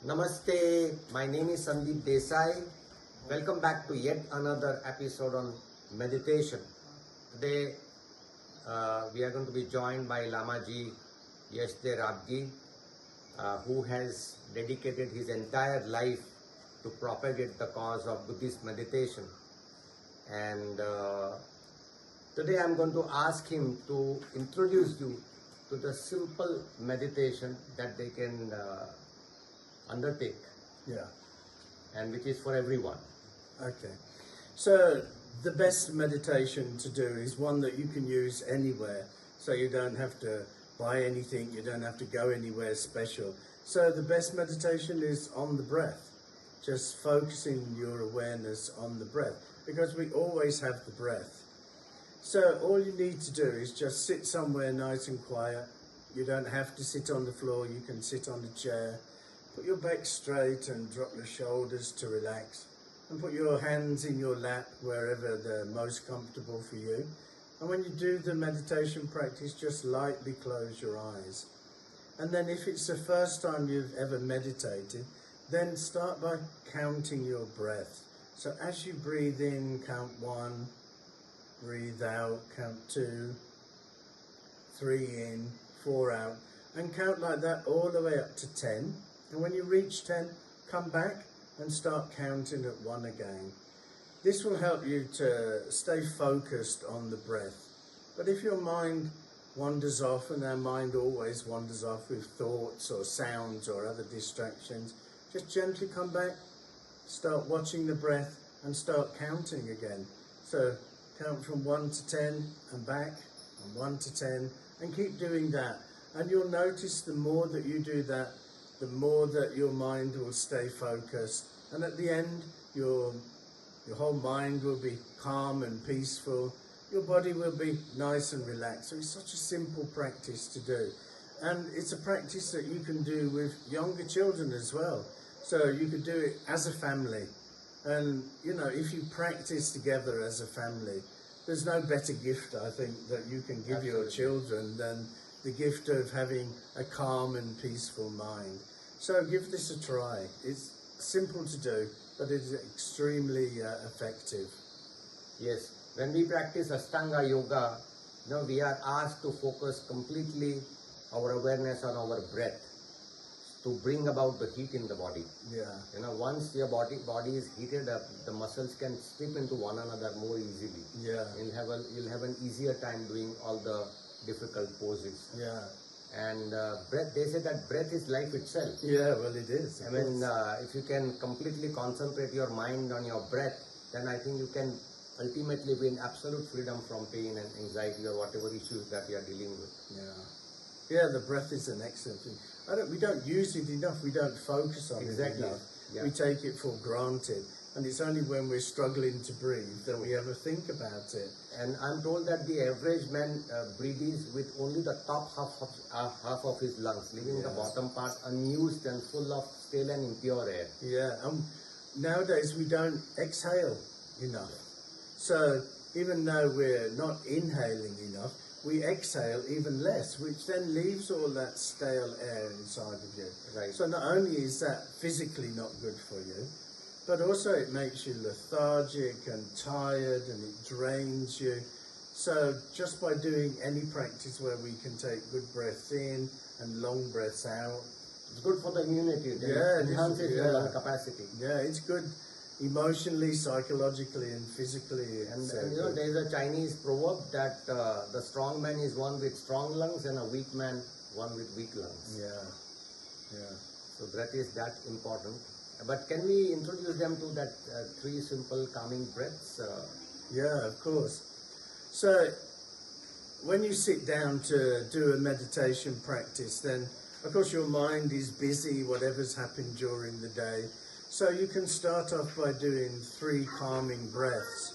Namaste, my name is Sandeep Desai. Welcome back to yet another episode on meditation. Today we are going to be joined by Lamaji Yashde Rabji, who has dedicated his entire life to propagate the cause of Buddhist meditation. And today I am going to ask him to introduce you to the simple meditation that they can undertake, and which is for everyone. Okay, so the best meditation to do is one that you can use anywhere, so you don't have to buy anything, you don't have to go anywhere special. So the best meditation is on the breath, just focusing your awareness on the breath, because we always have the breath. So all you need to do is just sit somewhere nice and quiet. You don't have to sit on the floor, you can sit on a chair. Put your back straight and drop your shoulders to relax, and put your hands in your lap wherever they're most comfortable for you. And when you do the meditation practice, just lightly close your eyes. And then if it's the first time you've ever meditated, then start by counting your breath. So as you breathe in, count 1, breathe out, count 2, 3 in, 4 out, and count like that all the way up to 10. And when you reach 10, come back and start counting at 1 again. This will help you to stay focused on the breath. But if your mind wanders off, and our mind always wanders off with thoughts or sounds or other distractions, just gently come back, start watching the breath and start counting again. So count from 1 to 10 and back, and 1 to 10, and keep doing that. And you'll notice the more that you do that, the more that your mind will stay focused, and at the end your whole mind will be calm and peaceful. Your body will be nice and relaxed. So it's such a simple practice to do, and it's a practice that you can do with younger children as well. So you could do it as a family, and you know, if you practice together as a family, there's no better gift, I think, that you can give your children than the gift of having a calm and peaceful mind. So give this a try. It's simple to do, but it is extremely effective. Yes, when we practice Ashtanga Yoga, we are asked to focus completely our awareness on our breath to bring about the heat in the body. Yeah. Once your body is heated up, the muscles can slip into one another more easily. Yeah. You'll have an easier time doing all the difficult poses. Yeah. And breath, they say that breath is life itself. Yeah, well, it is. I mean, if you can completely concentrate your mind on your breath, then I think you can ultimately be in absolute freedom from pain and anxiety or whatever issues that you are dealing with. Yeah, the breath is an excellent thing. We don't use it enough. We don't focus on it enough. Yeah. We take it for granted. And it's only when we're struggling to breathe that we ever think about it. And I'm told that the average man breathes with only the top half of his lungs, leaving the bottom part unused and full of stale and impure air. Yeah, nowadays we don't exhale enough. So even though we're not inhaling enough, we exhale even less, which then leaves all that stale air inside of you. Right. So not only is that physically not good for you, but also it makes you lethargic and tired, and it drains you. So just by doing any practice where we can take good breaths in and long breaths out. It's good for the immunity. It enhances your lung capacity. Yeah, it's good emotionally, psychologically and physically. And there is a Chinese proverb that the strong man is one with strong lungs and a weak man one with weak lungs. Yeah. So breath is that important. But can we introduce them to that 3 simple calming breaths? Yeah, of course. So when you sit down to do a meditation practice, then of course your mind is busy, whatever's happened during the day. So you can start off by doing 3 calming breaths.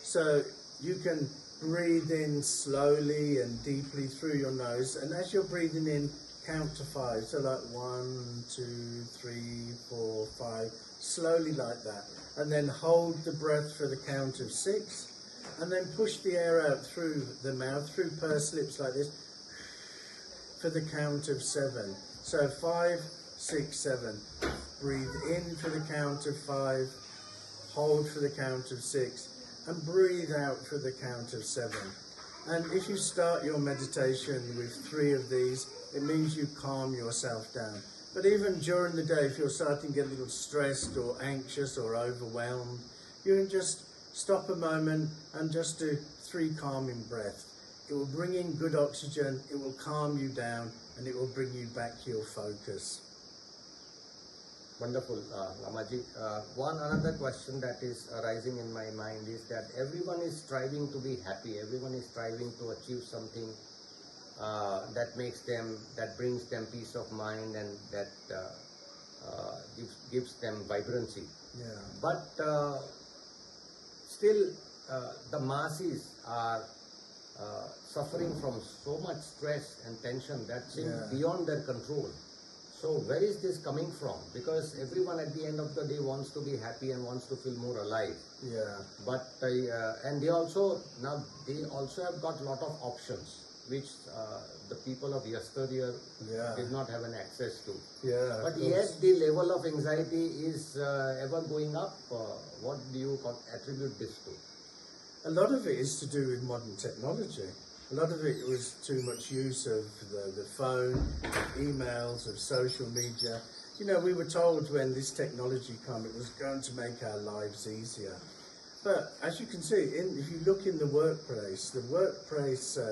So you can breathe in slowly and deeply through your nose, and as you're breathing in, count to 5. So like 1, 2, 3, 4, 5, slowly like that. And then hold the breath for the count of 6, and then push the air out through the mouth, through pursed lips like this, for the count of 7. So 5, 6, 7. breathe in for the count of 5, hold for the count of 6, and breathe out for the count of 7. And if you start your meditation with 3 of these, it means you calm yourself down. But even during the day, if you're starting to get a little stressed or anxious or overwhelmed, you can just stop a moment and just do 3 calming breaths. It will bring in good oxygen, it will calm you down, and it will bring you back to your focus. Wonderful, Lamaji. One another question that is arising in my mind is that everyone is striving to be happy. Everyone is striving to achieve something that brings them peace of mind, and that gives them vibrancy. Yeah. But still, the masses are suffering from so much stress and tension that seems beyond their control. So where is this coming from? Because everyone at the end of the day wants to be happy and wants to feel more alive. Yeah. But and they also have got a lot of options which the people of yesteryear did not have an access to. Yeah. But yet the level of anxiety is ever going up. What do you attribute this to? A lot of it is to do with modern technology. A lot of it was too much use of the phone, of emails, of social media. You know, we were told when this technology came, it was going to make our lives easier. But as you can see, if you look in the workplace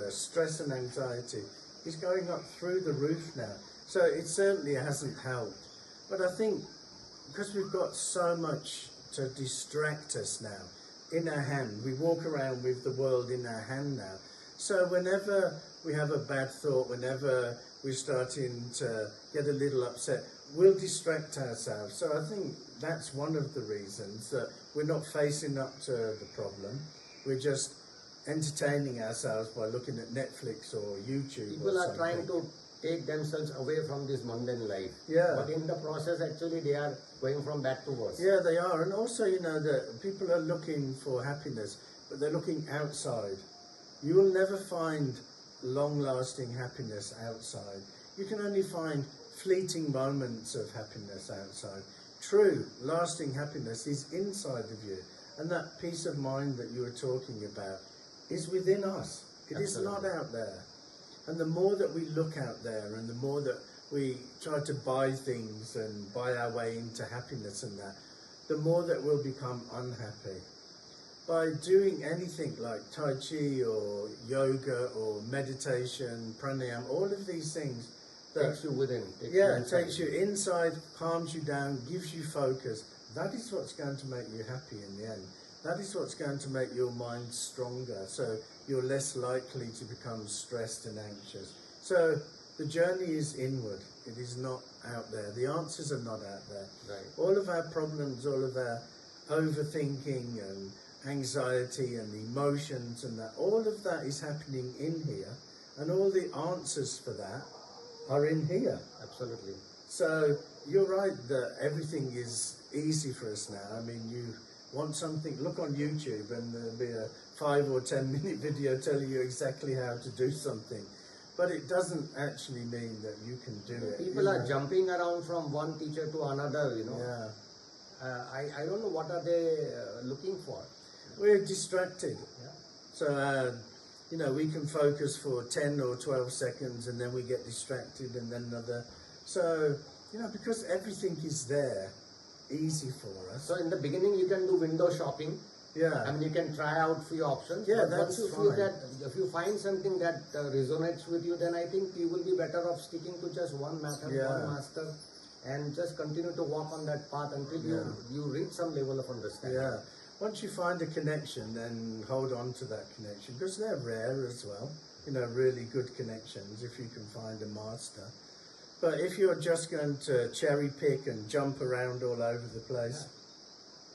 stress and anxiety is going up through the roof now. So it certainly hasn't helped. But I think because we've got so much to distract us now in our hand, we walk around with the world in our hand now. So whenever we have a bad thought, whenever we're starting to get a little upset, we'll distract ourselves. So I think that's one of the reasons that we're not facing up to the problem. We're just entertaining ourselves by looking at Netflix or YouTube. People are trying to take themselves away from this mundane life. Yeah. But in the process, actually, they are going from bad to worse. Yeah, they are. And also, you know, that people are looking for happiness, but they're looking outside. You will never find long-lasting happiness outside. You can only find fleeting moments of happiness outside. True, lasting happiness is inside of you. And that peace of mind that you were talking about is within us. It is not out there. And the more that we look out there and the more that we try to buy things and buy our way into happiness and that, the more that we'll become unhappy. By doing anything like Tai Chi or yoga or meditation, pranayama, all of these things Takes you within. Takes you inside, calms you down, gives you focus. That is what's going to make you happy in the end. That is what's going to make your mind stronger, so you're less likely to become stressed and anxious. So the journey is inward. It is not out there. The answers are not out there. Right. All of our problems, all of our overthinking and anxiety and emotions and that, all of that is happening in here, and all the answers for that are in here. Absolutely. So you're right that everything is easy for us now. I mean, you want something, look on YouTube and there'll be a 5 or 10 minute video telling you exactly how to do something. But it doesn't actually mean that you can do it. People are jumping around from one teacher to another, you know. Yeah. I don't know what are they looking for. We're distracted. Yeah. So, you know, we can focus for 10 or 12 seconds and then we get distracted and then another. So, you know, because everything is there, easy for us. So in the beginning you can do window shopping. Yeah. I mean, you can try out few options. Yeah, but that's once if you find something that resonates with you, then I think you will be better off sticking to just one method, one master, and just continue to walk on that path until you reach some level of understanding. Yeah. Once you find a connection, then hold on to that connection, because they're rare as well. You know, really good connections if you can find a master. But if you're just going to cherry pick and jump around all over the place. Yeah.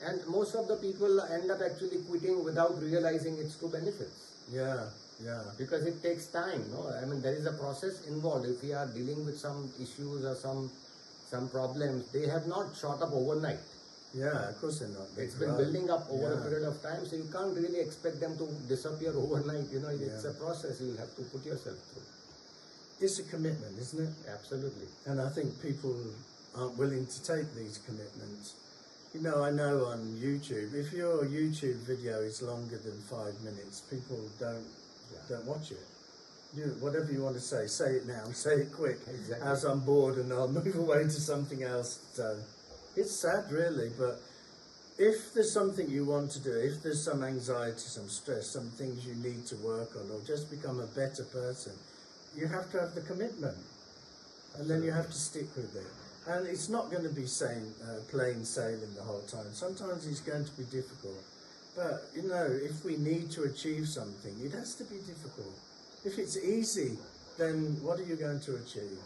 And most of the people end up actually quitting without realizing its true benefits. Yeah, yeah. Because it takes time, no? I mean, there is a process involved. If we are dealing with some issues or some problems, they have not shot up overnight. Yeah, of course they're not. It's been building up over a period of time, so you can't really expect them to disappear overnight. You know, it's a process you'll have to put yourself through. It's a commitment, isn't it? Absolutely. And I think people aren't willing to take these commitments. You know, I know on YouTube, if your YouTube video is longer than 5 minutes, people don't watch it. Whatever you want to say it now, say it quick, Exactly. as I'm bored and I'll move away to something else. So it's sad, really, but if there's something you want to do, if there's some anxiety, some stress, some things you need to work on, or just become a better person, you have to have the commitment. And then you have to stick with it. And it's not going to be plain sailing the whole time. Sometimes it's going to be difficult. But, you know, if we need to achieve something, it has to be difficult. If it's easy, then what are you going to achieve?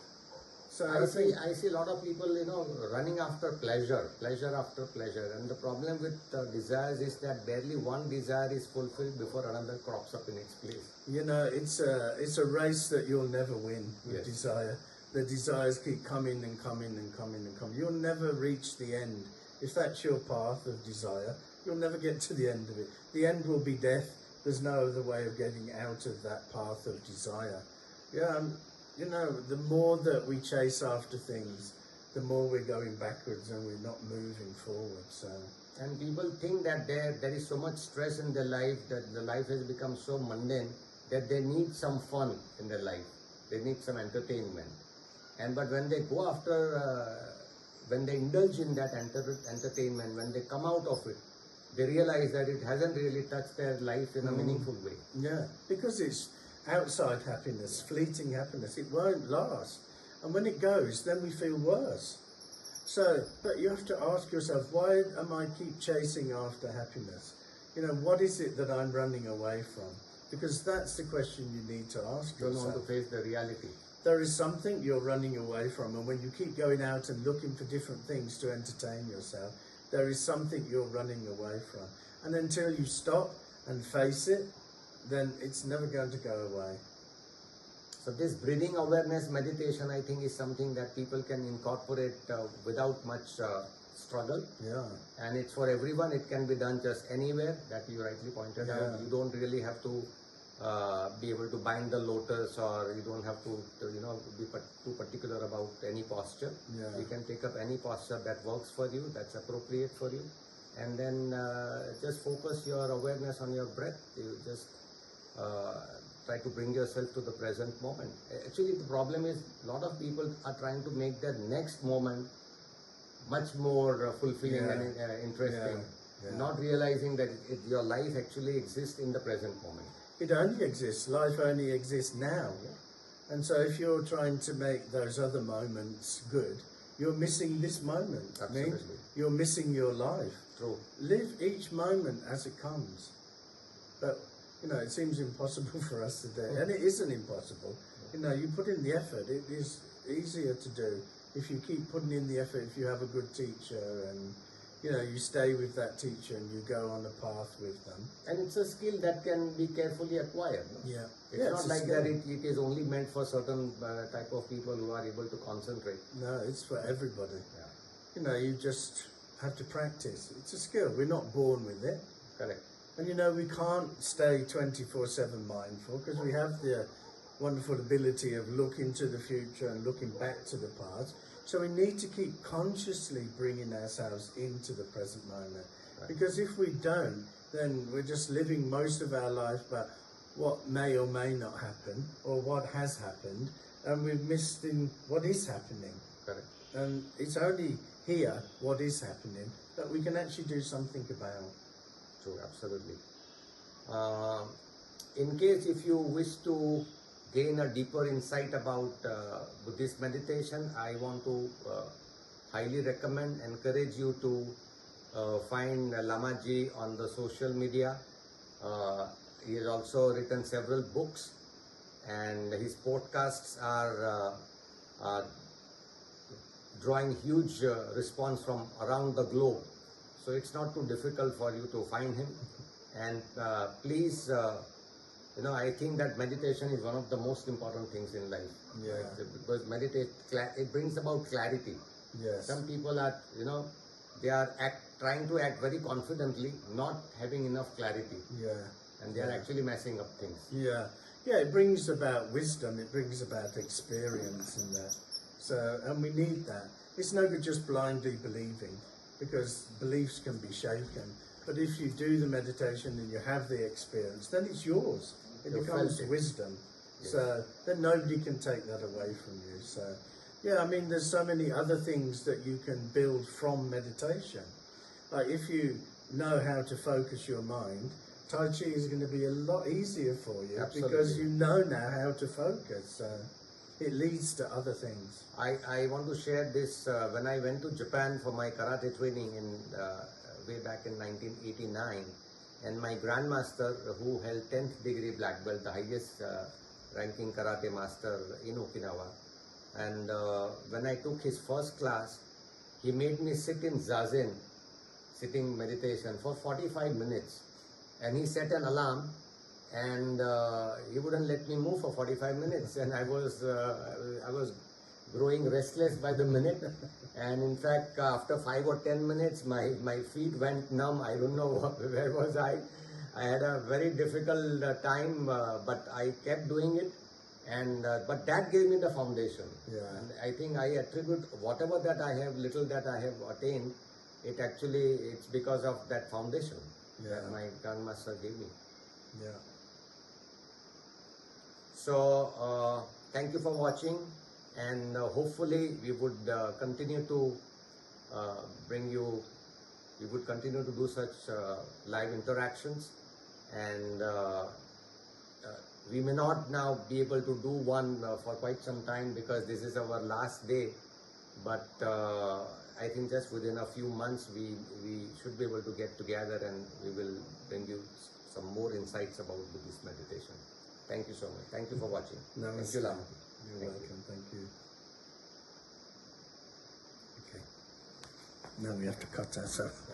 So I see a lot of people, you know, running after pleasure after pleasure. And the problem with desires is that barely one desire is fulfilled before another crops up in its place. You know, it's a race that you'll never win with Yes. desire. The desires keep coming and coming and coming and coming. You'll never reach the end. If that's your path of desire, you'll never get to the end of it. The end will be death. There's no other way of getting out of that path of desire. Yeah, you know, the more that we chase after things, the more we're going backwards and we're not moving forward. So, And people think that there is so much stress in their life, that the life has become so mundane, that they need some fun in their life. They need some entertainment. But when they go after, when they indulge in that entertainment, when they come out of it, they realize that it hasn't really touched their life in a meaningful way. yeah, because it's outside happiness, fleeting happiness. It won't last. And when it goes, then we feel worse. So, but you have to ask yourself, why am I keep chasing after happiness? You know, what is it that I'm running away from? Because that's the question you need to ask You don't yourself. want to face the reality. There is something you're running away from, and when you keep going out and looking for different things to entertain yourself, there is something you're running away from. And until you stop and face it, then it's never going to go away. So this breathing awareness meditation, I think, is something that people can incorporate without much struggle. Yeah. And it's for everyone. It can be done just anywhere, that you rightly pointed out. Yeah. You don't really have to be able to bind the lotus, or you don't have to you know, be too particular about any posture. Yeah. You can take up any posture that works for you, that's appropriate for you. And then just focus your awareness on your breath. You just try to bring yourself to the present moment. Actually, the problem is a lot of people are trying to make their next moment much more fulfilling Yeah. and interesting, Yeah. not realizing that your life actually exists in the present moment. It only exists. Life only exists now. And so if you're trying to make those other moments good, you're missing this moment. Absolutely. You're missing your life. True. Live each moment as it comes. But, you know, it seems impossible for us today. And it isn't impossible. You know, you put in the effort. It is easier to do if you keep putting in the effort, if you have a good teacher and, you know, you stay with that teacher and you go on a path with them. And it's a skill that can be carefully acquired. No? Yeah. It's Yeah, not it's a like skill. that it is only meant for certain type of people who are able to concentrate. No, it's for everybody. Yeah. You know, you just have to practice. It's a skill. We're not born with it. Correct. And you know, we can't stay 24/7 mindful because we have the wonderful ability of looking to the future and looking back to the past. So we need to keep consciously bringing ourselves into the present moment. Right. Because if we don't, then we're just living most of our life about what may or may not happen or what has happened, and we've missed in what is happening. Correct. And it's only here, what is happening, that we can actually do something about. True, absolutely. In case if you wish to gain a deeper insight about Buddhist meditation, I want to highly recommend, encourage you to find Lamaji on the social media. He has also written several books, and his podcasts are drawing huge response from around the globe. So it's not too difficult for you to find him. And please, you know, I think that meditation is one of the most important things in life. Yeah. Because it brings about clarity. Yes. Some people are, you know, they are trying to act very confidently, not having enough clarity. Yeah. And they are actually messing up things. Yeah. Yeah, it brings about wisdom, it brings about experience and that. So, and we need that. it's no good just blindly believing, because beliefs can be shaken. But if you do the meditation and you have the experience, then it's yours. It You becomes felt it. wisdom. Yes. So then nobody can take that away from you. So yeah, I mean, there's so many other things that you can build from meditation. Like if you know how to focus your mind, Tai Chi is going to be a lot easier for you. Absolutely. Because you know now how to focus. So it leads to other things. I want to share this. When I went to Japan for my karate training in way back in 1989, and my grandmaster, who held 10th degree black belt, the highest ranking karate master in Okinawa, and when I took his first class, he made me sit in zazen, sitting meditation for 45 minutes, and he set an alarm, and he wouldn't let me move for 45 minutes, and I was growing restless by the minute, and in fact after 5 or 10 minutes my feet went numb. I don't know where was I had a very difficult time, but I kept doing it, and but that gave me the foundation. Yeah. And I think I attribute whatever that I have, little that I have attained, it's because of that foundation that my grandmaster gave me. Yeah. So thank you for watching, and hopefully we would continue to we would continue to do such live interactions, and we may not now be able to do one for quite some time because this is our last day, but I think just within a few months we should be able to get together, and we will bring you some more insights about Buddhist meditation. Thank you so much. Thank you for watching. Namaste. Thank you, Lama. You're Thank you. welcome. Thank you. Okay. Now we have to cut ourselves.